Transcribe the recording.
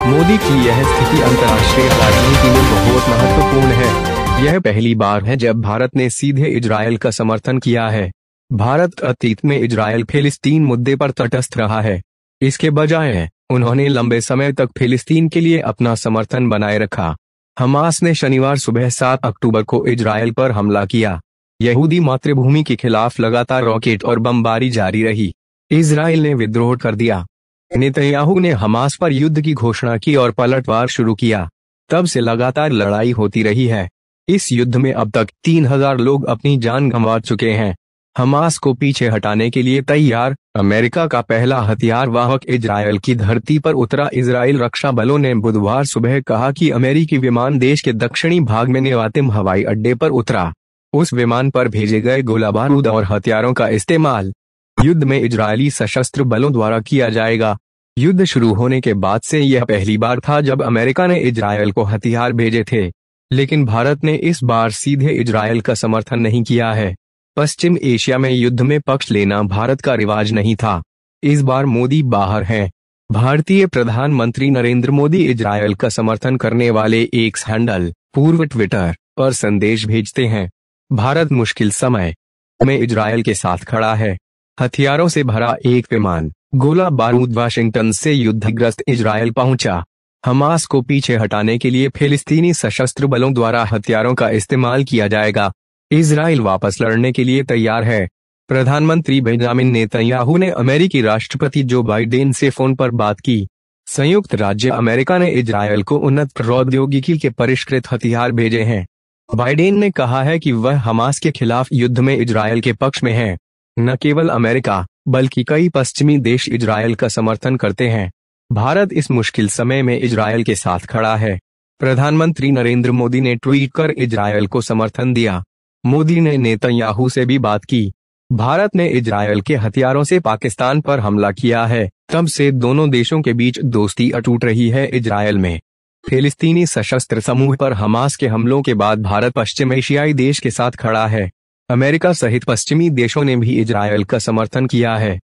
मोदी की यह स्थिति अंतर्राष्ट्रीय राजनीति में बहुत महत्वपूर्ण है। यह पहली बार है जब भारत ने सीधे इजरायल का समर्थन किया है। भारत अतीत में इजरायल फिलिस्तीन मुद्दे पर तटस्थ रहा है। इसके बजाय उन्होंने लंबे समय तक फिलिस्तीन के लिए अपना समर्थन बनाए रखा। हमास ने शनिवार सुबह 7 अक्टूबर को इजरायल पर हमला किया। यहूदी मातृभूमि के खिलाफ लगातार रॉकेट और बमबारी जारी रही। इजरायल ने विद्रोह कर दिया। नेतन्याहू ने हमास पर युद्ध की घोषणा की और पलटवार शुरू किया। तब से लगातार लड़ाई होती रही है। इस युद्ध में अब तक 3000 लोग अपनी जान गंवा चुके हैं। हमास को पीछे हटाने के लिए तैयार अमेरिका का पहला हथियार वाहक इजरायल की धरती पर उतरा। इजरायल रक्षा बलों ने बुधवार सुबह कहा कि अमेरिकी विमान देश के दक्षिणी भाग में नेवातिम हवाई अड्डे पर उतरा। उस विमान पर भेजे गए गोला बारूद और हथियारों का इस्तेमाल युद्ध में इजरायली सशस्त्र बलों द्वारा किया जाएगा। युद्ध शुरू होने के बाद से यह पहली बार था जब अमेरिका ने इजरायल को हथियार भेजे थे, लेकिन भारत ने इस बार सीधे इजरायल का समर्थन नहीं किया है। पश्चिम एशिया में युद्ध में पक्ष लेना भारत का रिवाज नहीं था। इस बार मोदी बाहर हैं। भारतीय प्रधानमंत्री नरेंद्र मोदी इजरायल का समर्थन करने वाले एक्स हैंडल पूर्व ट्विटर पर संदेश भेजते हैं। भारत मुश्किल समय में इजरायल के साथ खड़ा है। हथियारों से भरा एक विमान गोला बारूद वाशिंगटन से युद्धग्रस्त इजरायल पहुंचा। हमास को पीछे हटाने के लिए फिलिस्तीनी सशस्त्र बलों द्वारा हथियारों का इस्तेमाल किया जाएगा। इजरायल वापस लड़ने के लिए तैयार है। प्रधानमंत्री बेंजामिन नेतन्याहू ने अमेरिकी राष्ट्रपति जो बाइडेन से फोन पर बात की। संयुक्त राज्य अमेरिका ने इजरायल को उन्नत प्रौद्योगिकी के परिष्कृत हथियार भेजे हैं। बाइडेन ने कहा है कि वह हमास के खिलाफ युद्ध में इजरायल के पक्ष में है। न केवल अमेरिका बल्कि कई पश्चिमी देश इजरायल का समर्थन करते हैं। भारत इस मुश्किल समय में इजरायल के साथ खड़ा है। प्रधानमंत्री नरेंद्र मोदी ने ट्वीट कर इजरायल को समर्थन दिया। मोदी ने नेतन्याहू से भी बात की। भारत ने इजरायल के हथियारों से पाकिस्तान पर हमला किया है। तब से दोनों देशों के बीच दोस्ती अटूट रही है। इजरायल में फिलिस्तीनी सशस्त्र समूह पर हमास के हमलों के बाद भारत पश्चिम एशियाई देश के साथ खड़ा है। अमेरिका सहित पश्चिमी देशों ने भी इजरायल का समर्थन किया है।